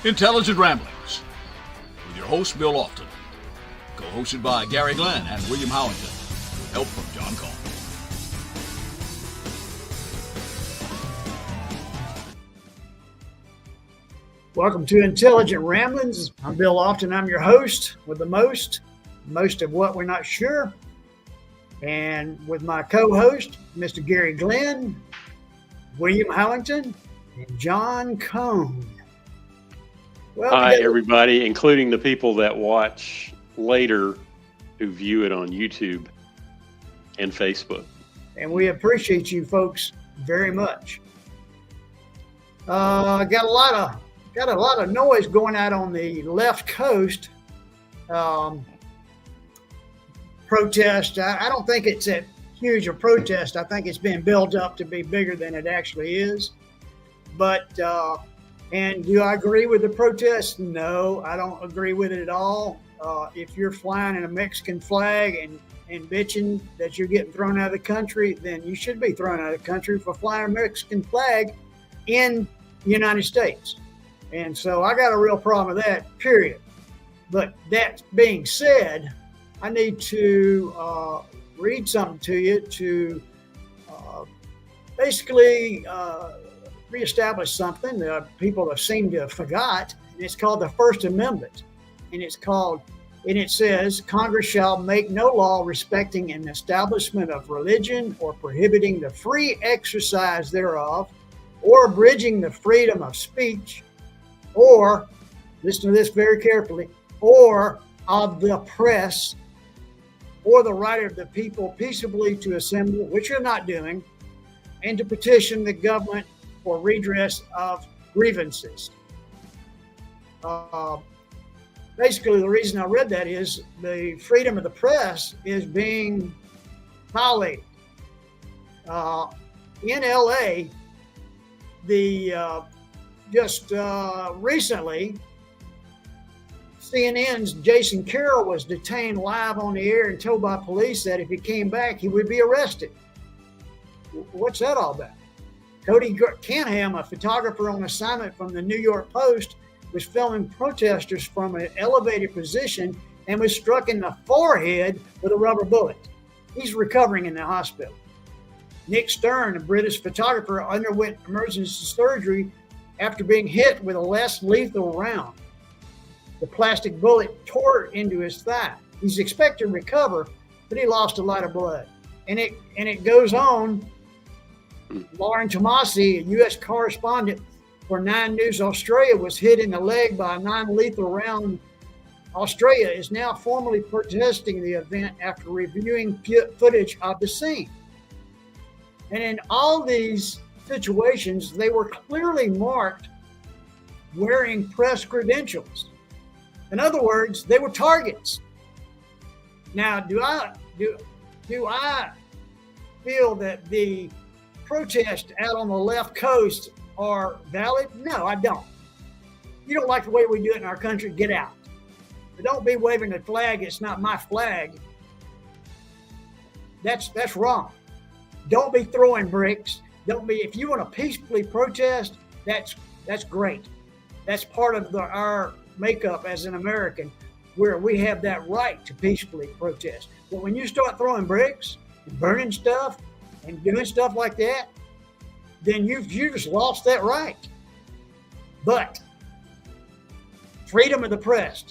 Intelligent Ramblings with your host, Bill Lofton. Co-hosted by Gary Glenn and William Howington. Help from John Cohn. Welcome to Intelligent Ramblings. I'm Bill Lofton. I'm your host with the most of what we're not sure. And with my co-host, Mr. Gary Glenn, William Howington, and John Cohn. Well, hi, everybody, including the people that watch later who view it on YouTube and Facebook. And we appreciate you folks very much. Got a lot of noise going out on the left coast. Protest. I don't think it's a huge a protest. I think it's been built up to be bigger than it actually is. But and do I agree with the protest? No, I don't agree with it at all. If you're flying in a Mexican flag and bitching that you're getting thrown out of the country, then you should be thrown out of the country for flying a Mexican flag in the United States. And so I got a real problem with that, period. But that being said, I need to read something to you to basically reestablish something that people seem to have forgot. And it's called the First Amendment. And it says, Congress shall make no law respecting an establishment of religion or prohibiting the free exercise thereof or abridging the freedom of speech or, listen to this very carefully, or of the press or the right of the people peaceably to assemble, which you're not doing, and to petition the government for redress of grievances. Basically, the reason I read that is the freedom of the press is being violated. In LA, recently, CNN's Jason Carroll was detained live on the air and told by police that if he came back, he would be arrested. What's that all about? Cody Canham, a photographer on assignment from the New York Post, was filming protesters from an elevated position and was struck in the forehead with a rubber bullet. He's recovering in the hospital. Nick Stern, a British photographer, underwent emergency surgery after being hit with a less lethal round. The plastic bullet tore into his thigh. He's expected to recover, but he lost a lot of blood. And it goes on. Lauren Tomasi, a U.S. correspondent for 9 News Australia, was hit in the leg by a non-lethal round. Australia is now formally protesting the event after reviewing footage of the scene. And in all these situations, they were clearly marked wearing press credentials. In other words, they were targets. Now, do I feel that the protests out on the left coast are valid? No, I don't. You don't like the way we do it in our country, get out. But don't be waving the flag. It's not my flag. That's wrong. Don't be throwing bricks. If you want to peacefully protest, that's great. That's part of our makeup as an American, where we have that right to peacefully protest. But when you start throwing bricks and burning stuff and doing stuff like that, then you've just lost that right. But freedom of the press,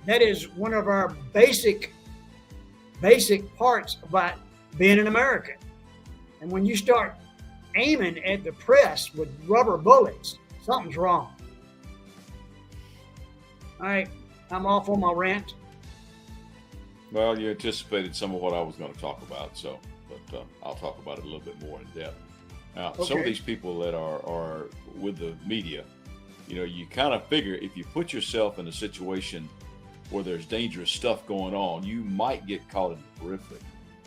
that is one of our basic parts about being an American. And when you start aiming at the press with rubber bullets, something's wrong. All right, I'm off on my rant. Well, you anticipated some of what I was going to talk about, but I'll talk about it a little bit more in depth. Now, Okay. Some of these people that are with the media, you kind of figure if you put yourself in a situation where there's dangerous stuff going on, you might get caught in the periphery.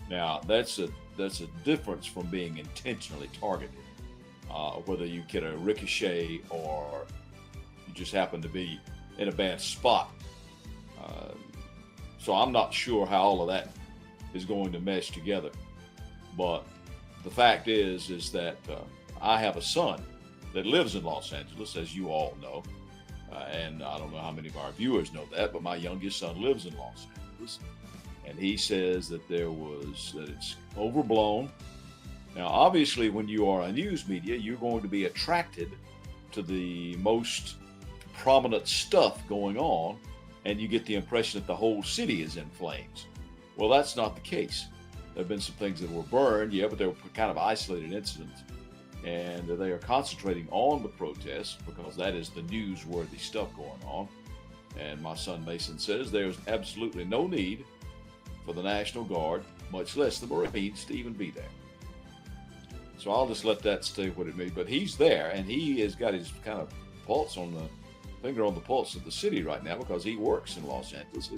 Now, that's a difference from being intentionally targeted, whether you get a ricochet or you just happen to be in a bad spot. So I'm not sure how all of that is going to mesh together. But the fact is that I have a son that lives in Los Angeles, as you all know. And I don't know how many of our viewers know that, but my youngest son lives in Los Angeles, and he says that it's overblown. Now, obviously, when you are a news media, you're going to be attracted to the most prominent stuff going on, and you get the impression that the whole city is in flames. Well, that's not the case. There have been some things that were burned, yeah, but they were kind of isolated incidents. And they are concentrating on the protests because that is the newsworthy stuff going on. And my son Mason says there's absolutely no need for the National Guard, much less the Marines, to even be there. So I'll just let that stay what it may. But he's there, and he has got his kind of finger on the pulse of the city right now because he works in Los Angeles.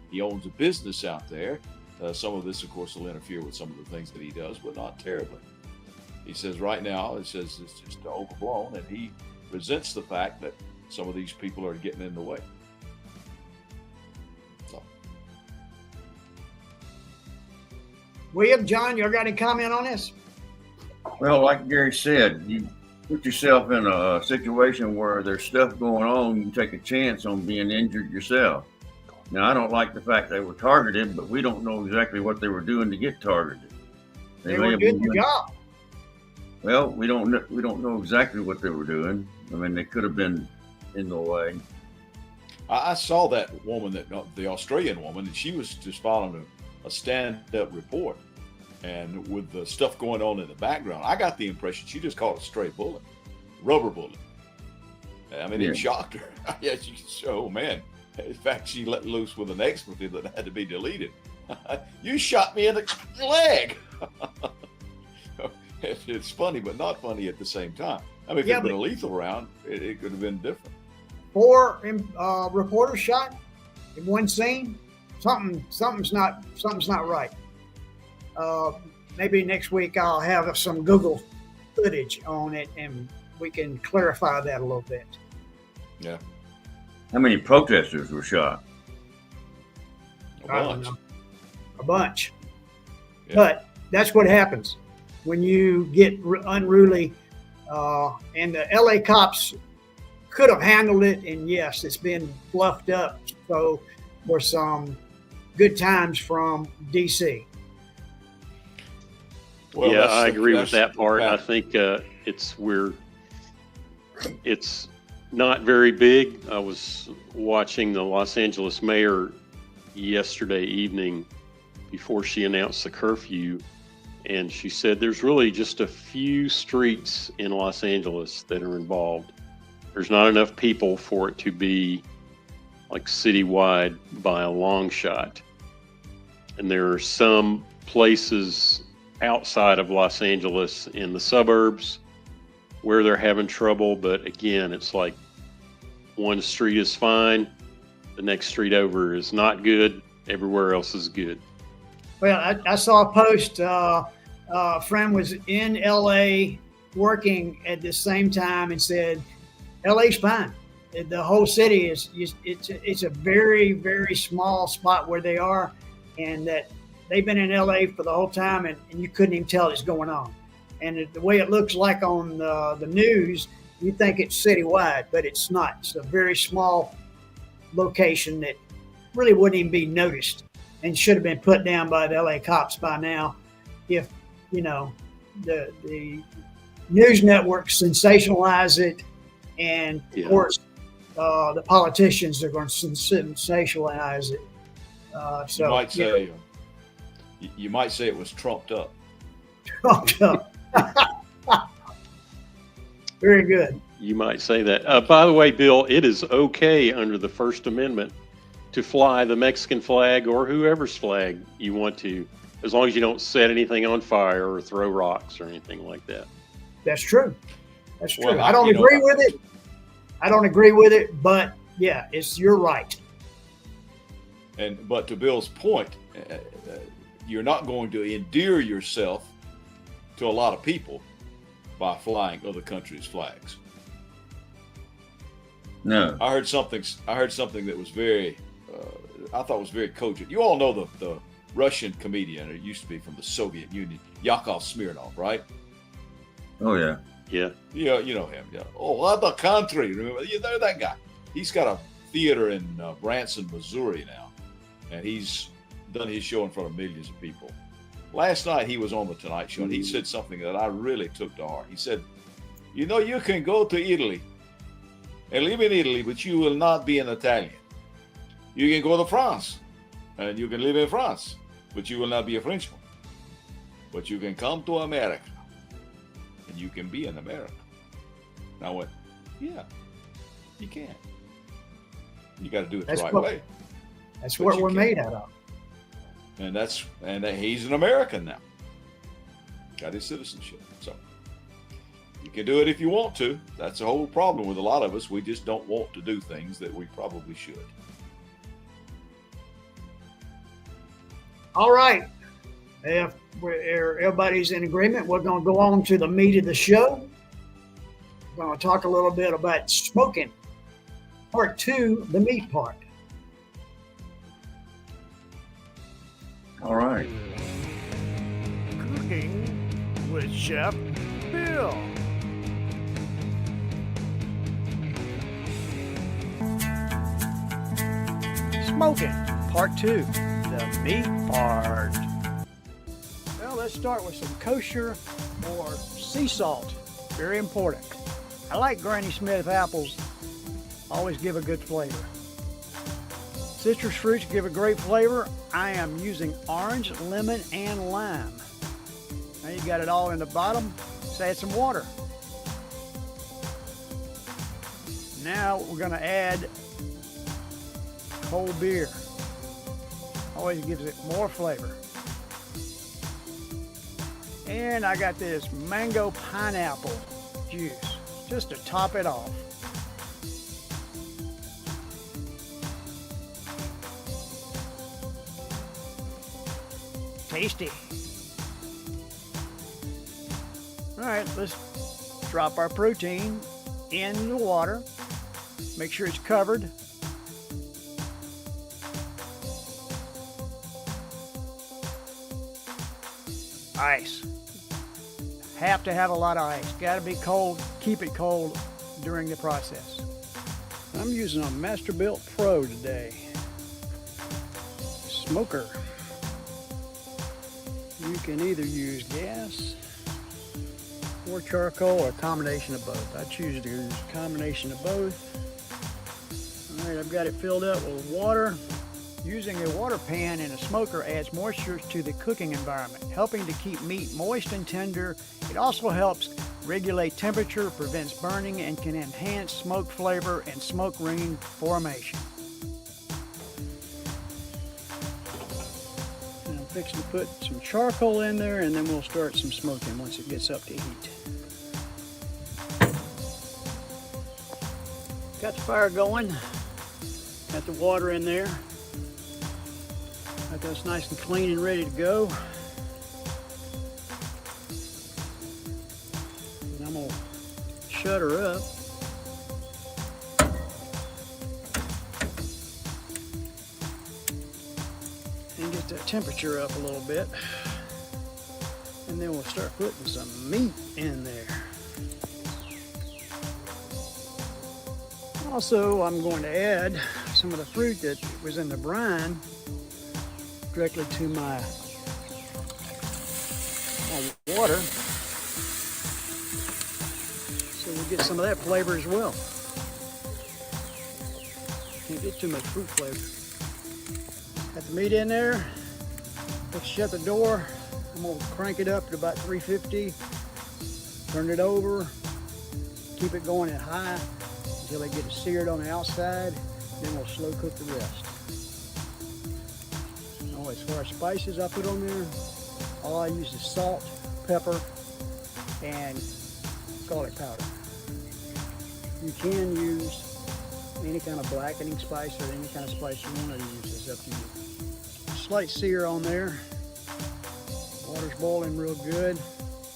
He owns a business out there. Some of this, of course, will interfere with some of the things that he does, but not terribly. He says right now, it's just overblown, and he resents the fact that some of these people are getting in the way. So. William, John, you got any comment on this? Well, like Gary said, you put yourself in a situation where there's stuff going on, you take a chance on being injured yourself. Now, I don't like the fact they were targeted, but we don't know exactly what they were doing to get targeted. They were doing the job. Well, we don't know exactly what they were doing. I mean, they could have been in the way. I saw that woman, the Australian woman, and she was just following a stand-up report. And with the stuff going on in the background, I got the impression she just caught a stray bullet, rubber bullet. I mean, It shocked her. Yeah, oh man. In fact, she let loose with an expletive that had to be deleted. You shot me in the leg. It's funny, but not funny at the same time. I mean, if it had been a lethal round, it could have been different. 4 reporters shot in one scene. Something's not right. Maybe next week I'll have some Google footage on it, and we can clarify that a little bit. Yeah. How many protesters were shot? A bunch. Yeah. But that's what happens when you get unruly. And the LA cops could have handled it, and yes, it's been fluffed up. So for some good times from DC. Well, yeah, I agree with that part. I think it's not very big. I was watching the Los Angeles mayor yesterday evening before she announced the curfew, and she said there's really just a few streets in Los Angeles that are involved. There's not enough people for it to be like citywide by a long shot. And there are some places outside of Los Angeles in the suburbs where they're having trouble, but again, it's like one street is fine, the next street over is not good, everywhere else is good. Well, I saw a post, a friend was in LA working at the same time and said, LA's fine. The whole city it's a very, very small spot where they are, and that they've been in LA for the whole time, and you couldn't even tell it's going on. And the way it looks like on the news, you think it's citywide, but it's not. It's a very small location that really wouldn't even be noticed and should have been put down by the LA cops by now if, the news networks sensationalize it. And, of course, the politicians are going to sensationalize it. You might say it was trumped up. Trumped up. Very good. You might say that. By the way, Bill, it is okay under the First Amendment to fly the Mexican flag or whoever's flag you want to, as long as you don't set anything on fire or throw rocks or anything like that. That's true. That's true. Well, I don't agree with it. I don't agree with it, but yeah, you're right. But to Bill's point, you're not going to endear yourself to a lot of people by flying other countries' flags. No. I heard something that was very, I thought was very cogent. You all know the Russian comedian, it used to be from the Soviet Union, Yakov Smirnoff, right? Oh, yeah. Yeah. Yeah, you know him. Yeah. Oh, other country. Remember, you know that guy. he's got a theater in Branson, Missouri now, and he's done his show in front of millions of people. Last night he was on the Tonight Show, and he said something that I really took to heart. He said, you know, you can go to Italy and live in Italy, but you will not be an Italian. You can go to France, and you can live in France, but you will not be a Frenchman. But you can come to America, and you can be an American. And I went, yeah, you can. You got to do it the right way. That's what we're made out of. And he's an American now. Got his citizenship. So you can do it if you want to. That's the whole problem with a lot of us. We just don't want to do things that we probably should. All right. If everybody's in agreement, we're going to go on to the meat of the show. We're going to talk a little bit about smoking. Part 2, the meat part. All right. Cooking with Chef Bill. Smoking, part 2, the meat part. Well, let's start with some kosher or sea salt. Very important. I like Granny Smith apples. Always give a good flavor. Citrus fruits give a great flavor. I am using orange, lemon, and lime. Now you got it all in the bottom. Let's add some water. Now we're going to add cold beer. Always gives it more flavor. And I got this mango pineapple juice just to top it off. Tasty. All right, let's drop our protein in the water. Make sure it's covered. Ice. Have to have a lot of ice. Got to be cold. Keep it cold during the process. I'm using a Masterbuilt Pro today. Smoker. You can either use gas or charcoal or a combination of both. I choose to use a combination of both. All right, I've got it filled up with water. Using a water pan in a smoker adds moisture to the cooking environment, helping to keep meat moist and tender. It also helps regulate temperature, prevents burning, and can enhance smoke flavor and smoke ring formation. And I'm fixing to put some charcoal in there, and then we'll start some smoking once it gets up to heat. Got the fire going. Got the water in there. Got this nice and clean and ready to go. And I'm gonna shut her up. And get that temperature up a little bit. And then we'll start putting some meat in there. Also, I'm going to add some of the fruit that was in the brine directly to my water, so we'll get some of that flavor as well. Can't get too much fruit flavor. Got the meat in there. Let's shut the door. I'm gonna crank it up to about 350. Turn it over. Keep it going at high until they get it seared on the outside. Then we'll slow cook the rest. As far as spices I put on there, all I use is salt, pepper, and garlic powder. You can use any kind of blackening spice or any kind of spice you want to use. It's up to you. Slight sear on there. Water's boiling real good.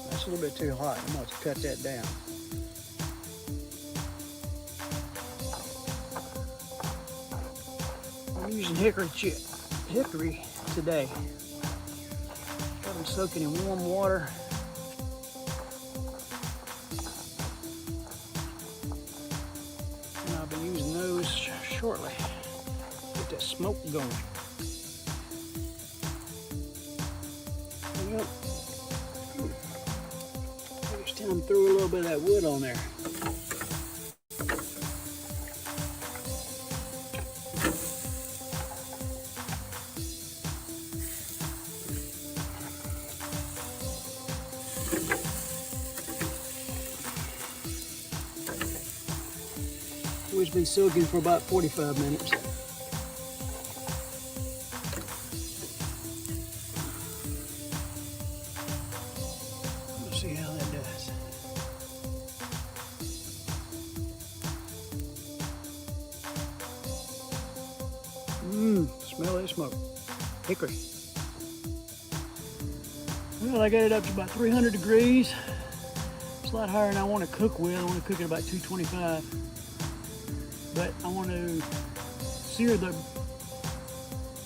That's a little bit too hot. I'm going to cut that down. I'm using hickory today. Got them soaking in warm water. And I've been using those shortly. Get that smoke going. Well, it's time to throw a little bit of that wood on there. Wood's been soaking for about 45 minutes. Let's see how that does. Smell that smoke. Hickory. Well, I got it up to about 300 degrees. It's a lot higher than I want to cook with. I want to cook at about 225. But I want to sear the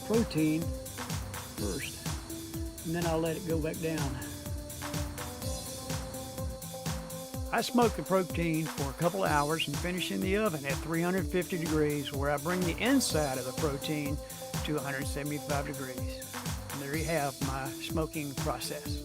protein first, and then I'll let it go back down. I smoke the protein for a couple of hours and finish in the oven at 350 degrees, where I bring the inside of the protein to 175 degrees. And there you have my smoking process.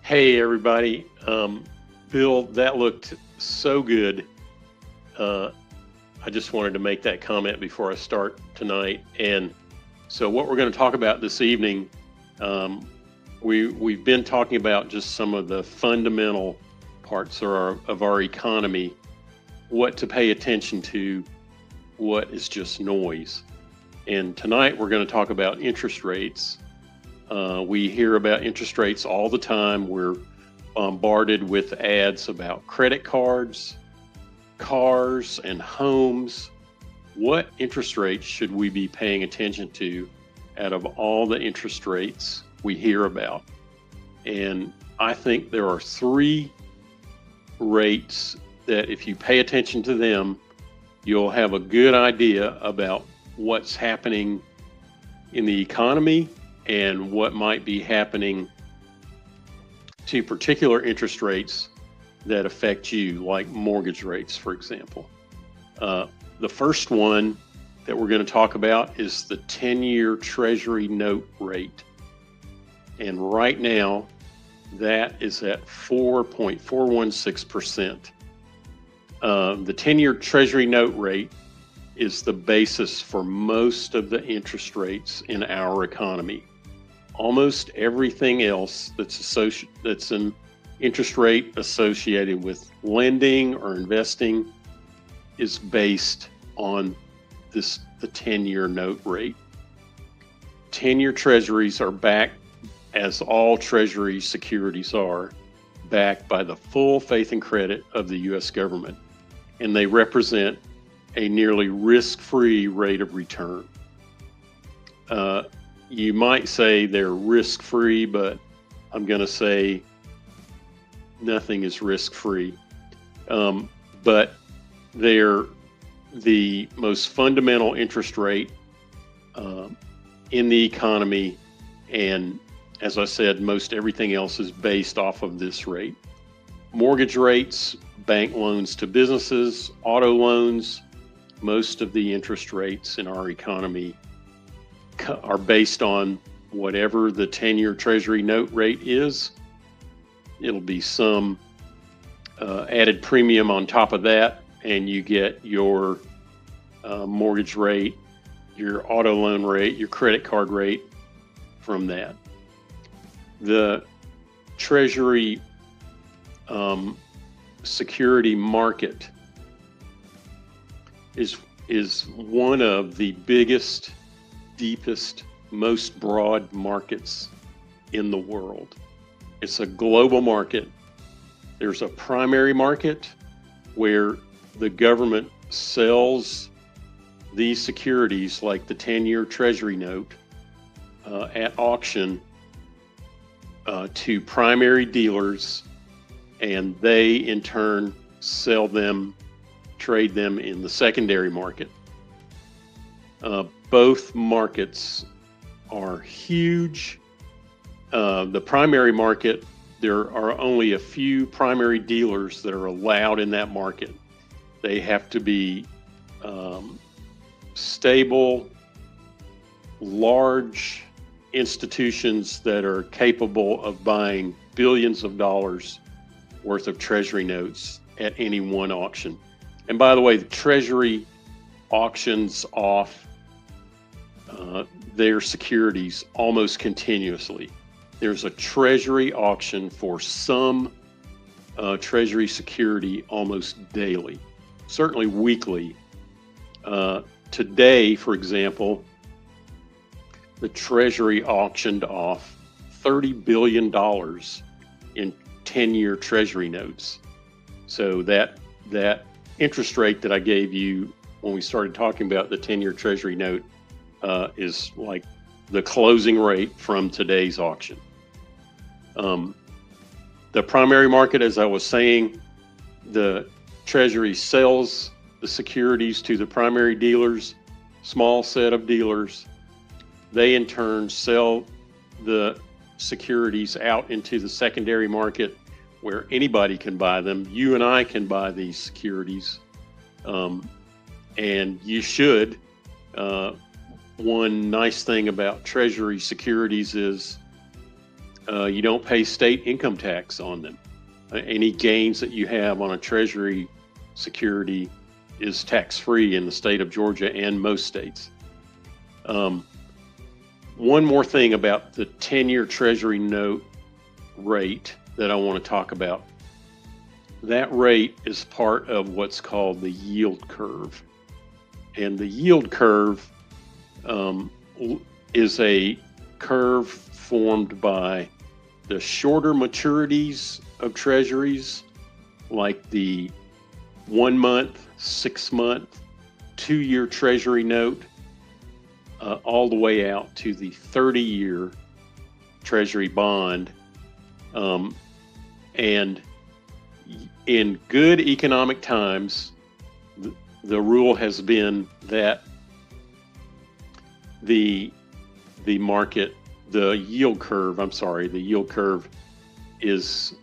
Hey, everybody. Bill, that looked so good. I just wanted to make that comment before I start tonight. And so what we're going to talk about this evening, we've been talking about just some of the fundamental parts of our economy, what to pay attention to, what is just noise. And tonight we're going to talk about interest rates. We hear about interest rates all the time. We're bombarded with ads about credit cards, cars, and homes. What interest rates should we be paying attention to out of all the interest rates we hear about? And I think there are three rates that if you pay attention to them, you'll have a good idea about what's happening in the economy and what might be happening to particular interest rates that affect you, like mortgage rates, for example. The first one that we're going to talk about is the 10-year Treasury note rate. And right now, that is at 4.416%. The 10-year Treasury note rate is the basis for most of the interest rates in our economy. Almost everything else that's an interest rate associated with lending or investing is based on the 10-year note rate. 10-year treasuries are backed, as all treasury securities are, backed by the full faith and credit of the U.S. government, and they represent a nearly risk-free rate of return. You might say they're risk-free, but I'm going to say nothing is risk-free. But they're the most fundamental interest rate in the economy. And as I said, most everything else is based off of this rate. Mortgage rates, bank loans to businesses, auto loans, most of the interest rates in our economy are based on whatever the 10-year Treasury note rate is. It'll be some added premium on top of that, and you get your mortgage rate, your auto loan rate, your credit card rate from that. The Treasury security market is is one of the biggest, deepest, most broad markets in the world. It's a global market. There's a primary market where the government sells these securities, like the 10-year Treasury note, at auction to primary dealers, and they in turn sell them, trade them in the secondary market. Both markets are huge. The primary market, there are only a few primary dealers that are allowed in that market. They have to be stable, large institutions that are capable of buying billions of dollars worth of Treasury notes at any one auction. And by the way, the Treasury auctions off their securities almost continuously. There's a Treasury auction for some Treasury security almost daily, certainly weekly. Today, for example, the Treasury auctioned off $30 billion in 10-year Treasury notes. So that interest rate that I gave you when we started talking about the 10-year Treasury note is like the closing rate from today's auction. The primary market, as I was saying, the Treasury sells the securities to the primary dealers, small set of dealers. They in turn sell the securities out into the secondary market where anybody can buy them. You and I can buy these securities, and you should. One nice thing about Treasury securities is you don't pay state income tax on them. Any gains that you have on a Treasury security is tax-free in the state of Georgia and most states. One more thing about the 10-year Treasury note rate that I want to talk about. That rate is part of what's called the yield curve. And the yield curve is a curve formed by the shorter maturities of Treasuries, like the 1 month, 6 month, 2-year Treasury note, all the way out to the 30-year Treasury bond. And in good economic times, the rule has been that the yield curve is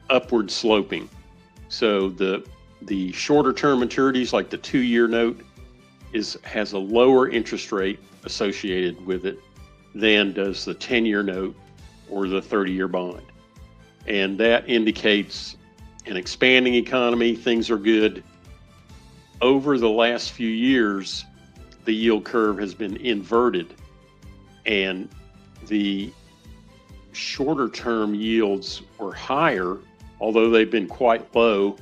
upward sloping. So the shorter term maturities, like the 2-year note, has a lower interest rate associated with it than does the 10-year note or the 30-year bond. And that indicates an expanding economy, things are good. Over the last few years, the yield curve has been inverted, and the shorter term yields were higher, although they've been quite low.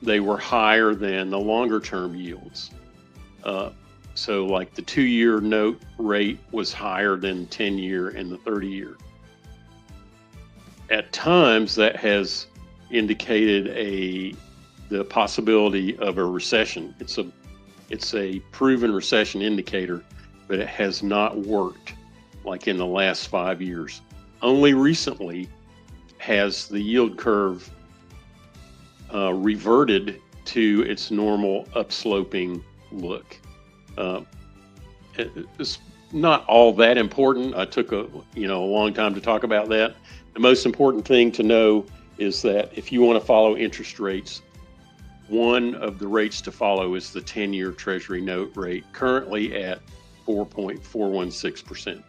They were higher than the longer term yields. So like the 2-year note rate was higher than 10-year and the 30-year. At times that has indicated the possibility of a recession. It's a proven recession indicator, but it has not worked like in the last 5 years. Only recently has the yield curve reverted to its normal upsloping look. It's not all that important. I took a long time to talk about that. The most important thing to know is that if you want to follow interest rates, one of the rates to follow is the 10-year Treasury note rate, currently at 4.416%.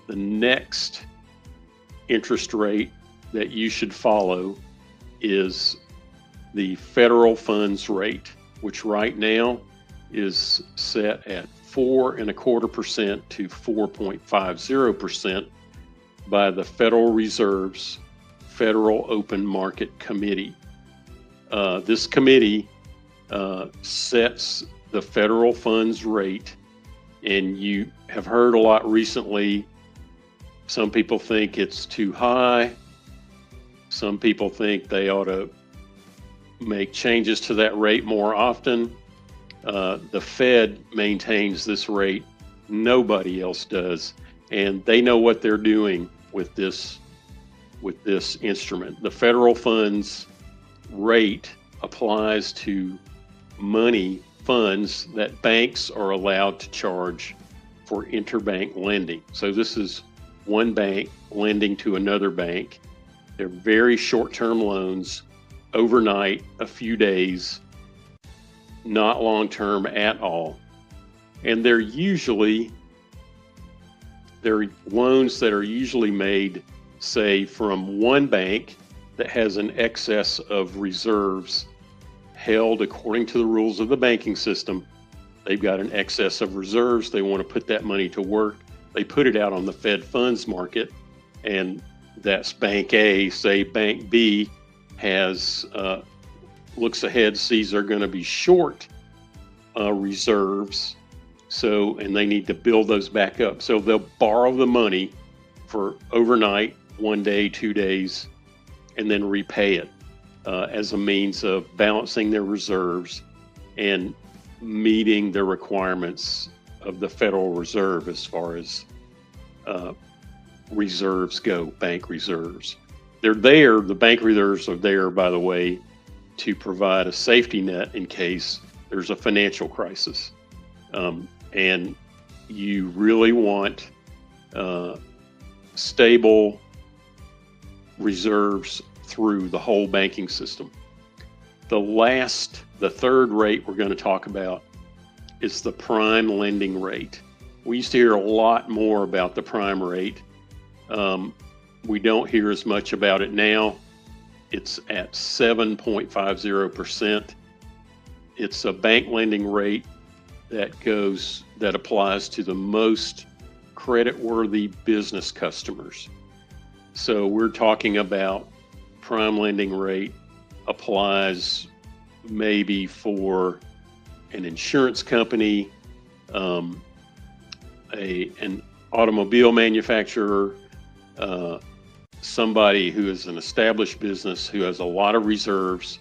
The next interest rate that you should follow is the federal funds rate, which right now is set at 4.25% to 4.50% by the Federal Reserve's Federal Open Market Committee. This committee sets the federal funds rate. And you have heard a lot recently, some people think it's too high. Some people think they ought to make changes to that rate more often. The Fed maintains this rate. Nobody else does. And they know what they're doing with this instrument. The federal funds rate applies to funds that banks are allowed to charge for interbank lending. So this is one bank lending to another bank. They're very short-term loans, overnight, a few days, not long-term at all. And they're loans that are usually made, say, from one bank that has an excess of reserves held according to the rules of the banking system. They've got an excess of reserves. They want to put that money to work. They put it out on the Fed funds market, and that's Bank A. Say Bank B has looks ahead, sees they're going to be short reserves, and they need to build those back up. So they'll borrow the money for overnight, 1 day, 2 days, and then repay it as a means of balancing their reserves and meeting the requirements of the Federal Reserve as far as reserves go, bank reserves. They're there, the bank reserves are there, by the way, to provide a safety net in case there's a financial crisis. And you really want stable reserves through the whole banking system. The third rate we're going to talk about is the prime lending rate. We used to hear a lot more about the prime rate. We don't hear as much about it now. It's at 7.50%. It's a bank lending rate that applies to the most creditworthy business customers. So we're talking about prime lending rate applies maybe for an insurance company, an automobile manufacturer, somebody who is an established business who has a lot of reserves.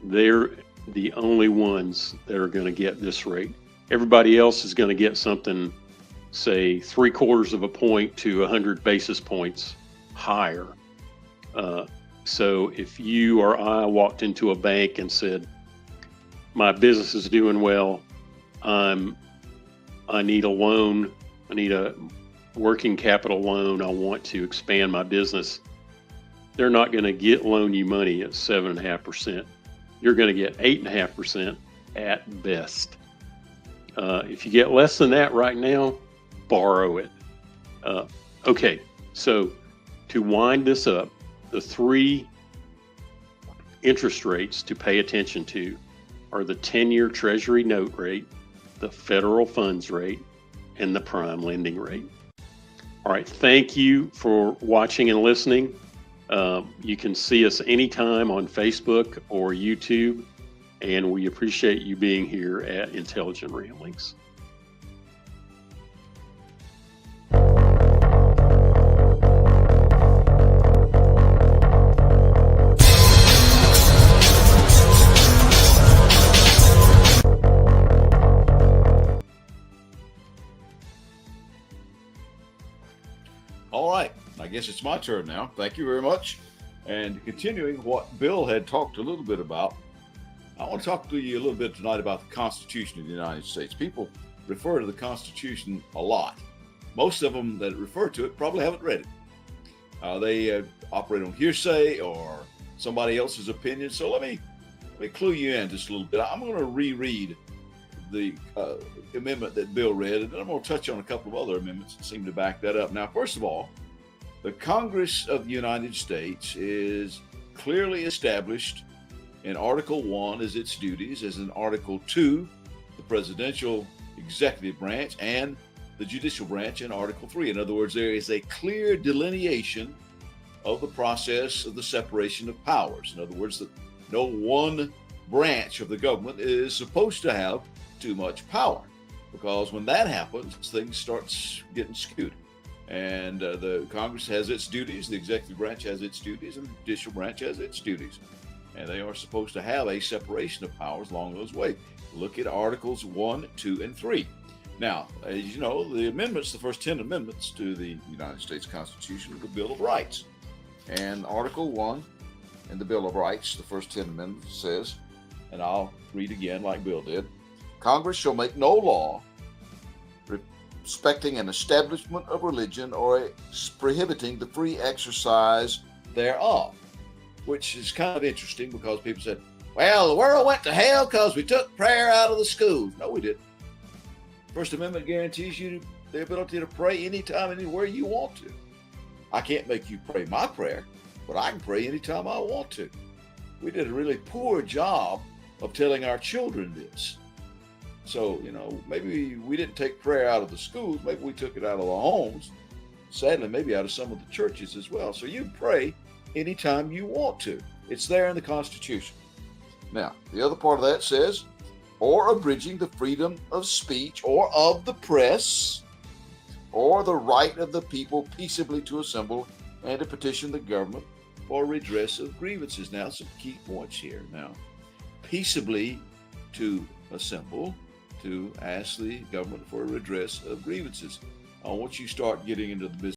They're the only ones that are going to get this rate. Everybody else is going to get something, say 3/4 of a point to 100 basis points higher. So if you or I walked into a bank and said, my business is doing well, I need a loan, I need a working capital loan, I want to expand my business, they're not going to loan you money at 7.5%. You're going to get 8.5% at best. If you get less than that right now, borrow it. Okay, so to wind this up, the three interest rates to pay attention to are the 10-year Treasury note rate, the federal funds rate, and the prime lending rate. All right, thank you for watching and listening. You can see us anytime on Facebook or YouTube, and we appreciate you being here at Intelligent Ramblings. All right, I guess it's my turn now. Thank you very much. And continuing what Bill had talked a little bit about, I want to talk to you a little bit tonight about the Constitution of the United States. People refer to the Constitution a lot. Most of them that refer to it probably haven't read it. They operate on hearsay or somebody else's opinion. So let me clue you in just a little bit. I'm going to reread the amendment that Bill read, and then I'm going to touch on a couple of other amendments that seem to back that up. Now, first of all, the Congress of the United States is clearly established in Article 1 as its duties, as in Article 2, the presidential executive branch, and the judicial branch in Article 3. In other words, there is a clear delineation of the process of the separation of powers. In other words, that no one branch of the government is supposed to have too much power, because when that happens, things start getting skewed. And the Congress has its duties, the executive branch has its duties, and the judicial branch has its duties. And they are supposed to have a separation of powers along those ways. Look at Articles 1, 2, and 3. Now, as you know, the amendments, the first 10 amendments to the United States Constitution are the Bill of Rights. And Article 1 in the Bill of Rights, the first 10 amendments, says, and I'll read again like Bill did, Congress shall make no law respecting an establishment of religion or prohibiting the free exercise thereof, which is kind of interesting because people said, well, the world went to hell because we took prayer out of the schools. No, we didn't. First Amendment guarantees you the ability to pray anytime, anywhere you want to. I can't make you pray my prayer, but I can pray anytime I want to. We did a really poor job of telling our children this. So, maybe we didn't take prayer out of the schools. Maybe we took it out of the homes. Sadly, maybe out of some of the churches as well. So you pray anytime you want to. It's there in the Constitution. Now, the other part of that says, or abridging the freedom of speech or of the press, or the right of the people peaceably to assemble and to petition the government for redress of grievances. Now, some key points here. Now, peaceably to assemble, to ask the government for a redress of grievances. Once you start getting into the business